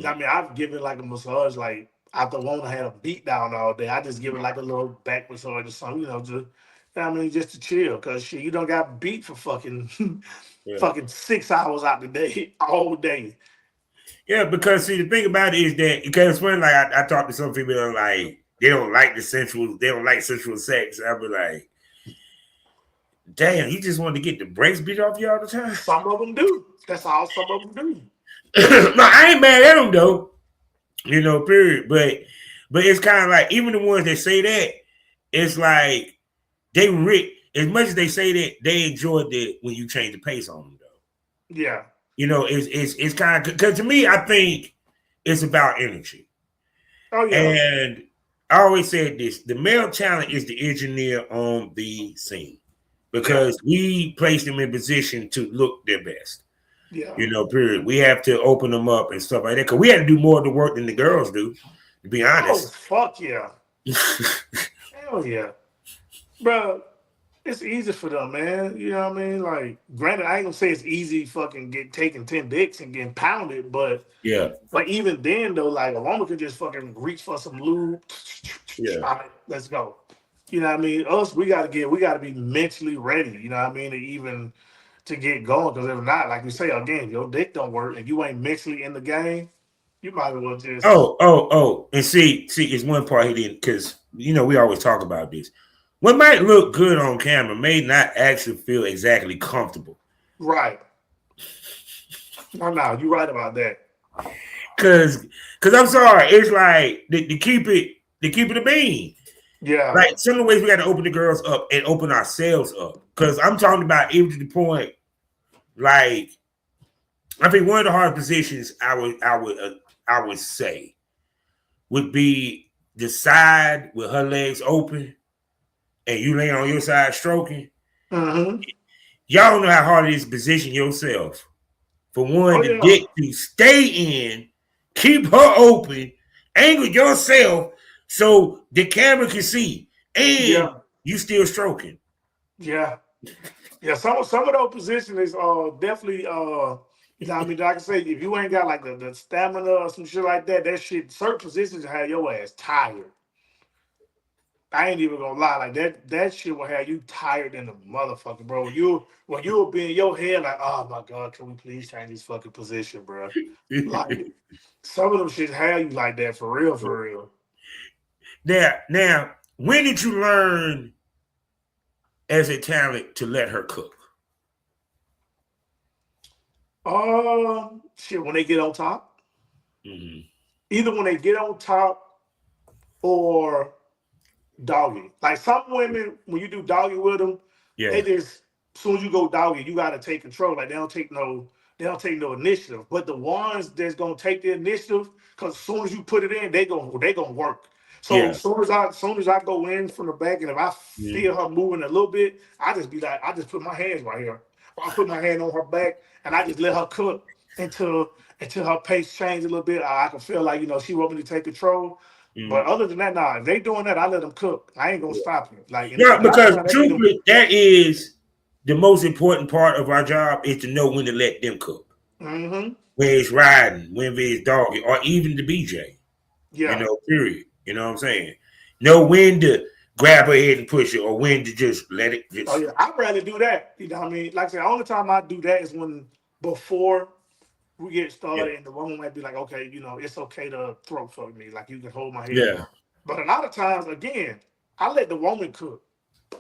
I mean, I've given like a massage like after Wona had a beat down all day, I just give it like a little back massage or something, just just to chill. Cause shit, you don't got beat for fucking Yeah. fucking 6 hours out the day, all day. Yeah, because see the thing about it is that because when like I talk to some people that are like they don't like sensual sex. I'll be like, damn, you just want to get the brakes beat off you all the time. Some of them do. That's all some of them do. No, I ain't mad at them though. Period. But it's kind of like even the ones that say that, it's like they as much as they say that they enjoyed it when you change the pace on them though. Yeah. It's kind of because to me, I think it's about energy. Oh yeah. And I always said this: the male talent is the engineer on the scene because we place them in position to look their best. Yeah. Period. We have to open them up and stuff like that because we had to do more of the work than the girls do. To be honest. Oh fuck yeah. Hell yeah, bro. It's easy for them, man. You know what I mean? Like, granted, I ain't gonna say it's easy fucking taking 10 dicks and getting pounded, but yeah. But even then, though, like a woman could just fucking reach for some lube. Yeah. All right, let's go. You know what I mean? Us, we gotta be mentally ready. You know what I mean? To get going, because if not, like you say again, your dick don't work, and you ain't mentally in the game. You might as well just. And see, it's one part he didn't because we always talk about this. What might look good on camera may not actually feel exactly comfortable. Right. No, you're right about that. Cause I'm sorry, it's like to keep it a bean. Yeah. Like some of the ways we got to open the girls up and open ourselves up. Cause I'm talking about even to the point, like I think one of the hard positions I would say would be the side with her legs open and you laying on your side stroking. Mm-hmm. Y'all don't know how hard it is to position yourself for one the dick to stay in, keep her open, angle yourself so the camera can see, and you still stroking. Yeah. Yeah, some of those positions is definitely you know what I mean? Like I say, if you ain't got like the stamina or some shit like that, certain positions have your ass tired. I ain't even gonna lie, like that shit will have you tired in the motherfucker, bro. When you'll be in your head like, oh my god, can we please change this fucking position, bro? Like some of them shit have you like that for real. Now, when did you learn as a talent to let her cook? Shit, when they get on top. Mm-hmm. Either when they get on top or doggy. Like some women, when you do doggy with them, they just as soon as you go doggy, you gotta take control. Like they don't take no initiative. But the ones that's gonna take the initiative, because as soon as you put it in, they gonna work. So as soon as I go in from the back, and if I feel her moving a little bit, I just be like, I just put my hands right here. I put my hand on her back, and I just let her cook until her pace change a little bit. I can feel like she want me to take control. But other than that, if they doing that, I let them cook. I ain't gonna stop it. Like because truthfully, that is the most important part of our job is to know when to let them cook. Mm-hmm. When it's riding, when it's doggy, or even the BJ. Yeah. Period. You know what I'm saying? Know when to grab her head and push it, or when to just let it. Oh yeah, I'd rather do that. You know what I mean? Like I said, the only time I do that is before we get started, and the woman might be like, okay, it's okay to throat fuck me. Like you can hold my head. Yeah. But a lot of times, again, I let the woman cook.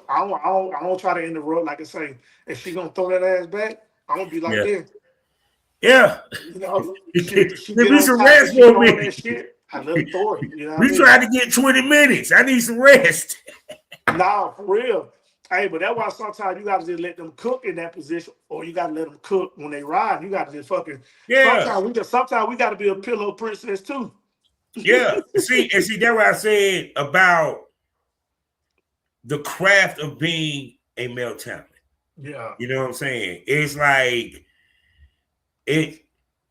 I don't try to interrupt. Like I say, if she gonna throw that ass back, I'm gonna be like this. Yeah. She Give get me on some top, rest she for throwing me. that shit. I let her throw it. You know what we I mean? tried to get 20 minutes. I need some rest. Nah, for real. Hey, but that's why sometimes you gotta just let them cook in that position, or you gotta let them cook when they ride. You gotta just fucking. Yeah. Sometimes we gotta be a pillow princess too. Yeah. See, that's what I said about the craft of being a male talent. Yeah. You know what I'm saying? It's like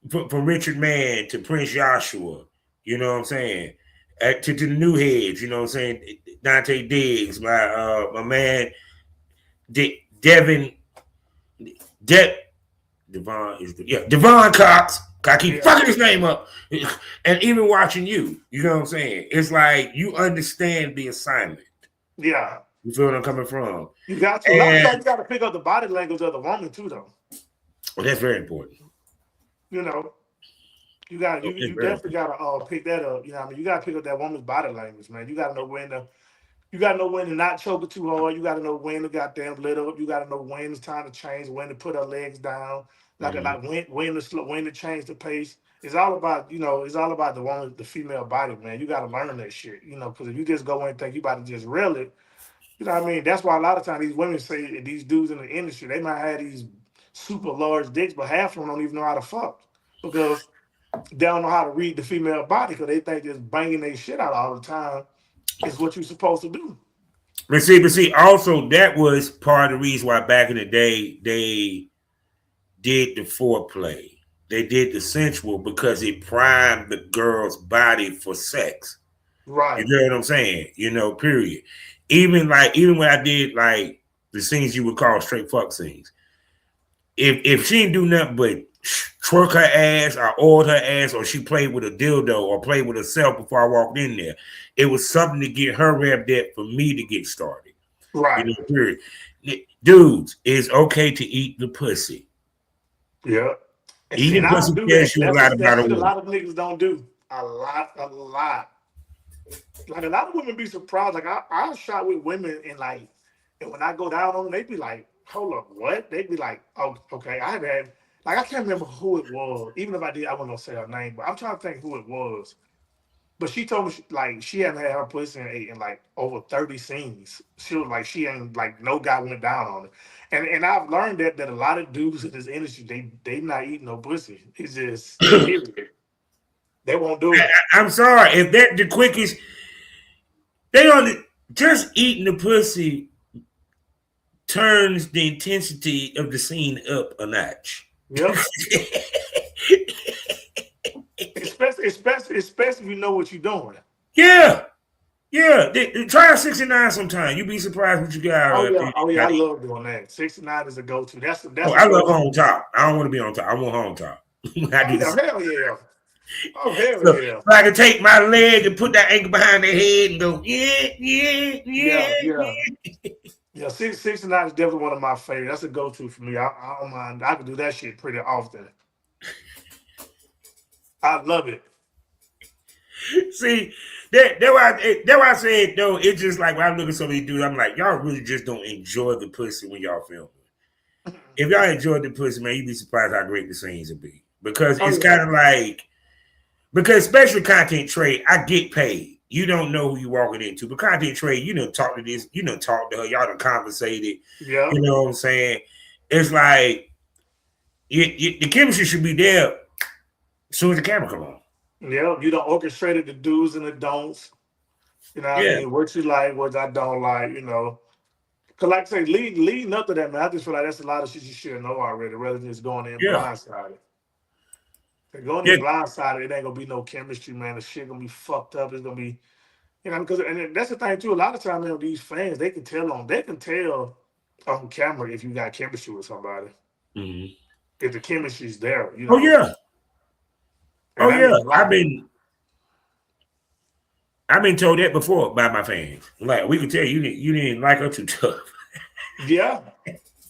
from Richard Mann to Prince Joshua. You know what I'm saying? To the new heads. You know what I'm saying? Dante Diggs, my man. Devon Cox, I keep fucking his name up. And even watching you know what I'm saying? It's like you understand the assignment. Yeah. You feel where I'm coming from? You got to. A lot of times you got to pick up the body language of the woman too, though. Well, that's very important. You know, you definitely got to pick that up. You know what I mean? You got to pick up that woman's body language, man. You got to know when to not choke it too hard. You got to know when to goddamn lit up. You got to know when it's time to change, when to put her legs down, like when to change the pace. It's all about the woman, the female body, man. You got to learn that shit, because if you just go in and think you about to just reel it, you know what I mean? That's why a lot of times these women say these dudes in the industry, they might have these super large dicks, but half of them don't even know how to fuck because they don't know how to read the female body because they think just banging their shit out all the time is what you're supposed to do. But see, also that was part of the reason why back in the day they did the foreplay. They did the sensual because it primed the girl's body for sex. Right. You know what I'm saying? Period. Even when I did like the scenes you would call straight fuck scenes, if she didn't do nothing but twerk her ass or oil her ass or she played with a dildo or played with herself before I walked in there, it was something to get her revved up for me to get started. Right. Period. Dudes, it's okay to eat the pussy. Yeah. Eating pussy tells you a lot about a woman. A lot of niggas don't do. A lot. Like a lot of women be surprised. Like I shot with women and when I go down on them, they be like, hold up, what? They be like, oh, okay. I can't remember who it was. Even if I did, I wasn't gonna say her name, but I'm trying to think who it was. But she told me she hadn't had her pussy in over 30 scenes. She was like, she ain't no guy went down on it. And I've learned that a lot of dudes in this industry, they not eating no pussy. It's just period. They won't do it. I'm sorry. If that the quickest, they only just eating the pussy turns the intensity of the scene up a notch. Yep. especially if you know what you're doing. Yeah. Try 69 sometime. You'd be surprised what you got. Oh yeah, I love doing that. 69 is a go-to. That's I love on top. I don't want to be on top. I want on top. Hell yeah. Oh hell yeah. So I can take my leg and put that ankle behind their head and go, yeah. Yeah, 69 is definitely one of my favorites. That's a go-to for me. I don't mind. I can do that shit pretty often. I love it. See, that's why I said though. It's just like when I look at some of these dudes, I'm like, y'all really just don't enjoy the pussy when y'all film. If y'all enjoyed the pussy, man, you'd be surprised how great the scenes would be. Because it's kind of like, because especially content trade, I get paid. You don't know who you're walking into, but content trade, talk to this, talk to her, y'all done conversated. Yeah. You know what I'm saying? It's like the chemistry should be there as soon as the camera come on. Yeah, you done orchestrated the do's and the don'ts. You know what I mean? What you like, what I don't like, Because like I say, leading up to that, man, I just feel like that's a lot of shit you should know already, rather than just going in blindsided. Going in blindsided, it ain't going to be no chemistry, man. The shit going to be fucked up. It's going to be, because and that's the thing, too. A lot of times, these fans, they can tell on camera if you got chemistry with somebody. Mm-hmm. If the chemistry's there, Oh, yeah. I've been told that before by my fans. Like, we could tell you didn't like her too tough. Yeah.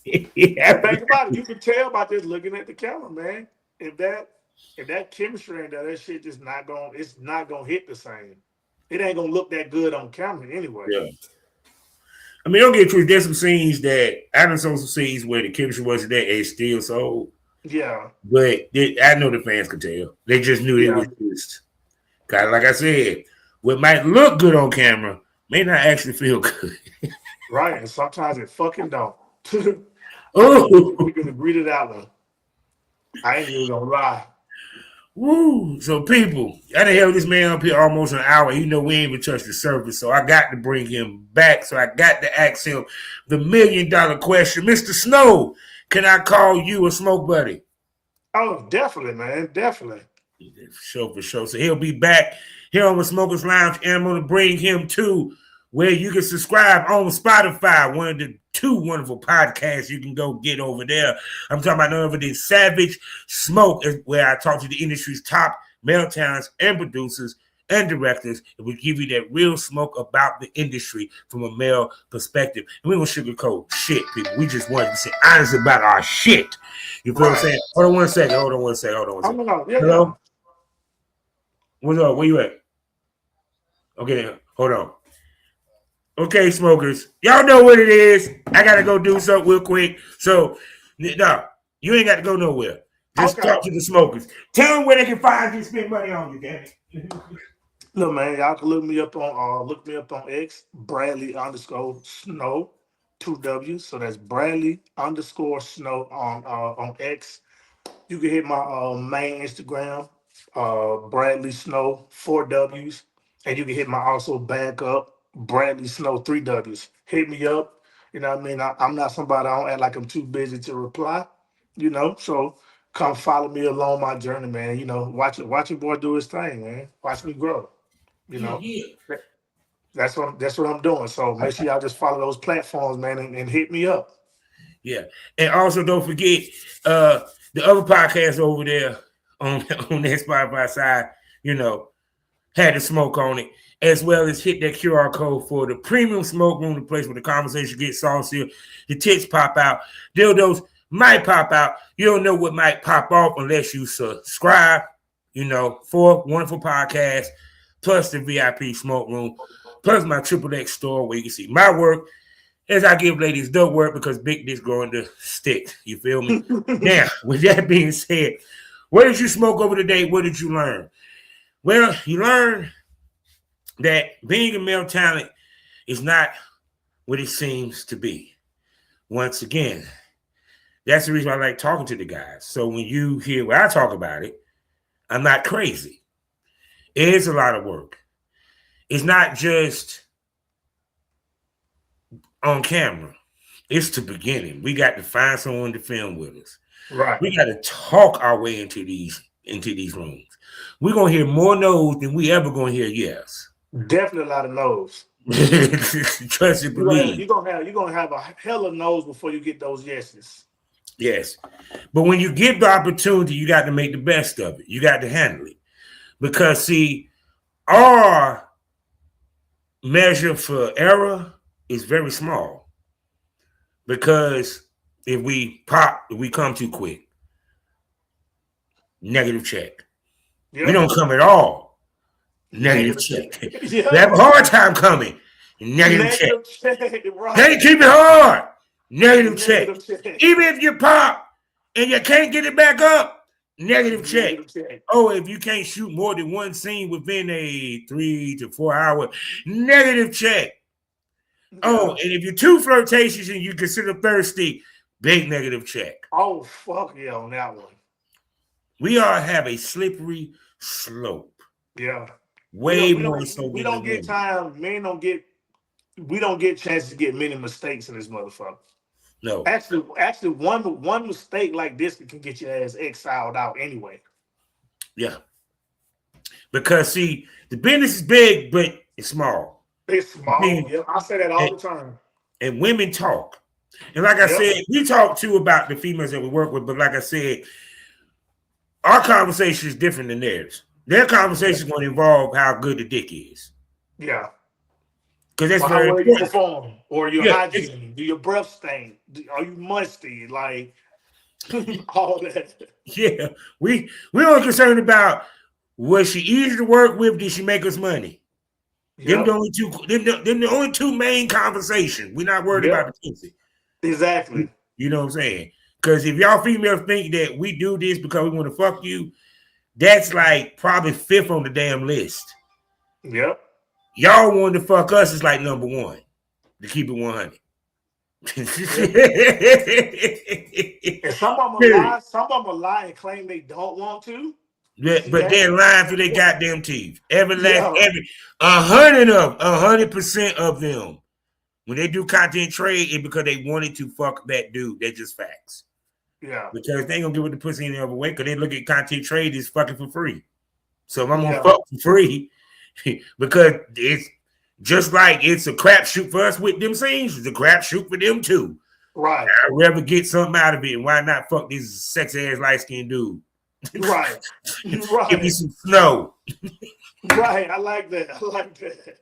Think about it. You can tell by just looking at the camera, man. If that chemistry ain't there, that shit just it's not gonna hit the same. It ain't gonna look that good on camera anyway. Yeah. I mean, don't get true. There's some scenes that I done saw some scenes where the chemistry wasn't there and it's still sold. Yeah. But I know the fans could tell. They just knew it was just kind of like I said, what might look good on camera may not actually feel good. Right. And sometimes it fucking don't. Oh, we can agree to that one. I ain't even gonna lie. Woo. So people, I done held this man up here almost an hour. We ain't even touched the surface. So I got to bring him back. So I got to ask him the $1 million question. Mr. Snoww, can I call you a smoke buddy? Oh, definitely, man. Definitely. For sure. So he'll be back here on the Smokers Lounge, and I'm going to bring him to where you can subscribe on Spotify, one of the 2 wonderful podcasts you can go get over there. I'm talking about none other than Savage Smoke, where I talk to the industry's top male talents and producers and directors. It will give you that real smoke about the industry from a male perspective. And we don't sugarcoat shit, people. We just want to say honest about our shit. You feel what I'm saying? Hold on one second. Hello? What's up? Where you at? Okay, hold on. Okay, smokers. Y'all know what it is. I got to go do something real quick. So, no, you ain't got to go nowhere. Just talk to the smokers. Tell them where they can find you and spend money on you, damn it. Look, man, y'all can look me up on X, Bradley_Snoww, 2 W's. So that's Bradley_Snoww on X. You can hit my main Instagram, Bradley Snoww, 4 W's. And you can hit my also backup, Bradley Snoww, 3 W's. Hit me up. You know what I mean? I'm not somebody, I don't act like I'm too busy to reply, so come follow me along my journey, man. Watch your boy do his thing, man. Watch me grow. Yeah. That's what I'm doing. So make sure y'all just follow those platforms, man, and hit me up. Yeah. And also don't forget the other podcast over there on that Spotify side, had the smoke on it, as well as hit that QR code for the premium smoke room, the place where the conversation gets saucier, the tits pop out, dildos might pop out. You don't know what might pop off unless you subscribe, 4 wonderful podcasts, plus the VIP smoke room, plus my XXX store where you can see my work as I give ladies dope work because big dicks growing the stick. You feel me? Now, with that being said, what did you smoke over the day? What did you learn? Well, you learn that being a male talent is not what it seems to be. Once again, that's the reason I like talking to the guys. So when you hear when I talk about it, I'm not crazy. It is a lot of work. It's not just on camera. It's the beginning. We got to find someone to film with us. Right. We got to talk our way into these rooms. We're gonna hear more no's than we ever gonna hear yes. Definitely a lot of no's. Trust and believe. You're gonna have a hell of no's before you get those yeses. Yes. But when you get the opportunity, you got to make the best of it. You got to handle it. Because see, our measure for error is very small. Because if we come too quick, negative check. Yep. We don't come at all, negative check. Yep. We have a hard time coming, negative check. Right. Can't keep it hard, negative check. Even if you pop and you can't get it back up, negative check. Oh, if you can't shoot more than one scene within a 3 to 4 hour, negative check. Oh, and if you're too flirtatious and you consider thirsty, big negative check. Oh, fuck yeah on that one. We all have a slippery slope. Yeah. Way more so. We don't get time. Men don't get. We don't get chances to get many mistakes in this motherfucker. No. Actually, one mistake like this can get your ass exiled out anyway. Yeah. Because see, the business is big, but it's small. It's small. Yeah, I say that all the time. And women talk. And like I said, we talk too about the females that we work with, but like I said, our conversation is different than theirs. Their conversation is going to involve how good the dick is. Yeah. Because that's very important. You perform, or your hygiene, do your breath stink, are you musty, like all that. Yeah. We only concerned about was she easy to work with, did she make us money? Them the only two main conversations. We're not worried about the pussy. Exactly. You know what I'm saying? Because if y'all females think that we do this because we want to fuck you, that's like probably 5th on the damn list. Yep. Y'all wanting to fuck us is like number 1 to keep it 100. And some of them lie and claim they don't want to. Yeah, but they're lying through their goddamn teeth. 100% of them. When they do content trade, it's because they wanted to fuck that dude. That's just facts. Yeah. Because they ain't gonna give it the pussy any other way because they look at content trade as fucking for free. So if I'm gonna fuck for free, because it's Just like it's a crapshoot for us with them scenes, it's a crapshoot for them too. Right. I'd rather get something out of it. And why not fuck this sexy ass light skinned dude? Right. Give me Right. some snow. Right. I like that. I like that.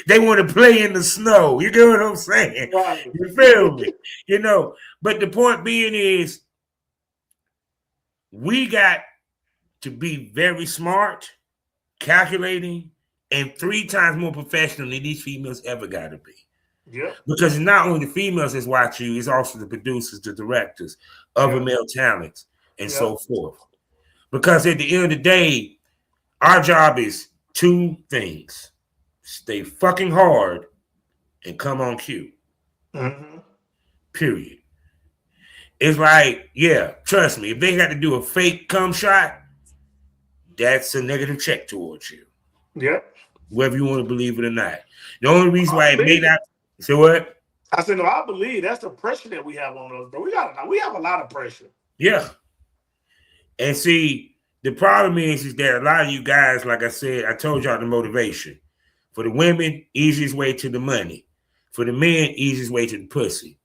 They want to play in the snow. You get what I'm saying? Right. You feel me? You know, but the point being is we got to be very smart, calculating, and 3 times more professional than these females ever got to be. Yep. Because it's not only the females that's watching you, it's also the producers, the directors, other male talents, and so forth. Because at the end of the day, our job is 2 things. Stay fucking hard and come on cue. Mm-hmm. Period. It's like, yeah, trust me, if they got to do a fake cum shot, that's a negative check towards you. Yep. Whether you want to believe it or not. The only reason why it may not. Say what? I said, no, I believe that's the pressure that we have on us, bro. We have a lot of pressure. Yeah. And see, the problem is that a lot of you guys, like I said, I told y'all the motivation. For the women, easiest way to the money. For the men, easiest way to the pussy.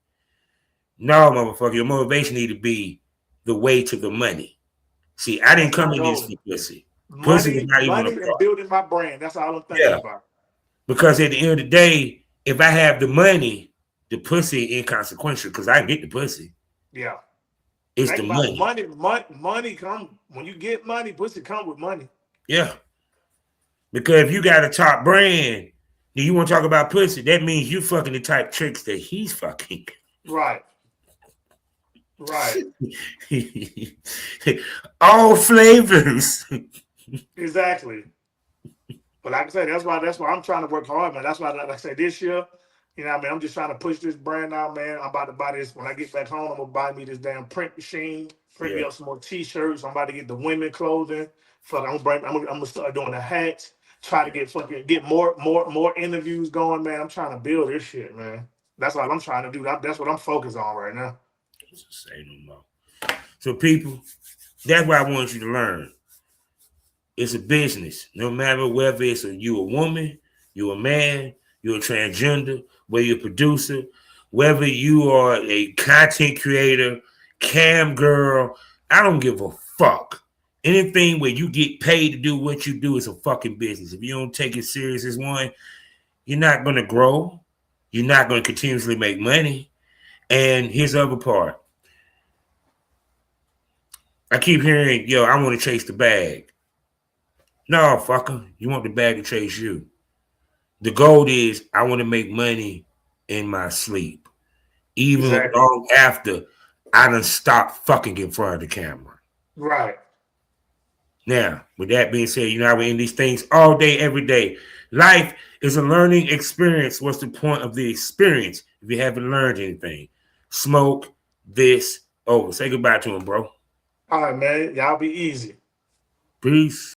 No, motherfucker, your motivation need to be the way to the money. See, I didn't come in this for pussy. Pussy is not even a part. And building my brand. That's all I'm thinking about. Because at the end of the day, if I have the money, the pussy inconsequential because I get the pussy. Yeah. It's the money. Money come when you get money, pussy come with money. Yeah. Because if you got a top brand, then you want to talk about pussy, that means you fucking the type tricks that he's fucking. Right. Right. All flavors. Exactly. But like I said, that's why I'm trying to work hard, man. That's why, like I said, this year, you know what I mean? I'm just trying to push this brand out, man. I'm about to buy this. When I get back home, I'm going to buy me this damn print machine, print me up some more T-shirts. I'm about to get the women clothing. I'm gonna start doing the hats. Try to get more interviews going, man. I'm trying to build this shit, man. That's all I'm trying to do. That's what I'm focused on right now. Say no more. So people, that's what I want you to learn. It's a business. No matter whether you a woman, you a man, you're a transgender, whether you're a producer, whether you are a content creator, cam girl, I don't give a fuck. Anything where you get paid to do what you do is a fucking business. If you don't take it serious as one, you're not going to grow. You're not going to continuously make money. And here's the other part. I keep hearing, yo, I want to chase the bag. No, fucker. You want the bag to chase you. The goal is I want to make money in my sleep. Even long after I done stopped fucking in front of the camera. Right. Now, with that being said, you know, I we're in these things all day, every day. Life is a learning experience. What's the point of the experience if you haven't learned anything? Smoke this over. Say goodbye to him, bro. All right, man. Y'all be easy. Peace.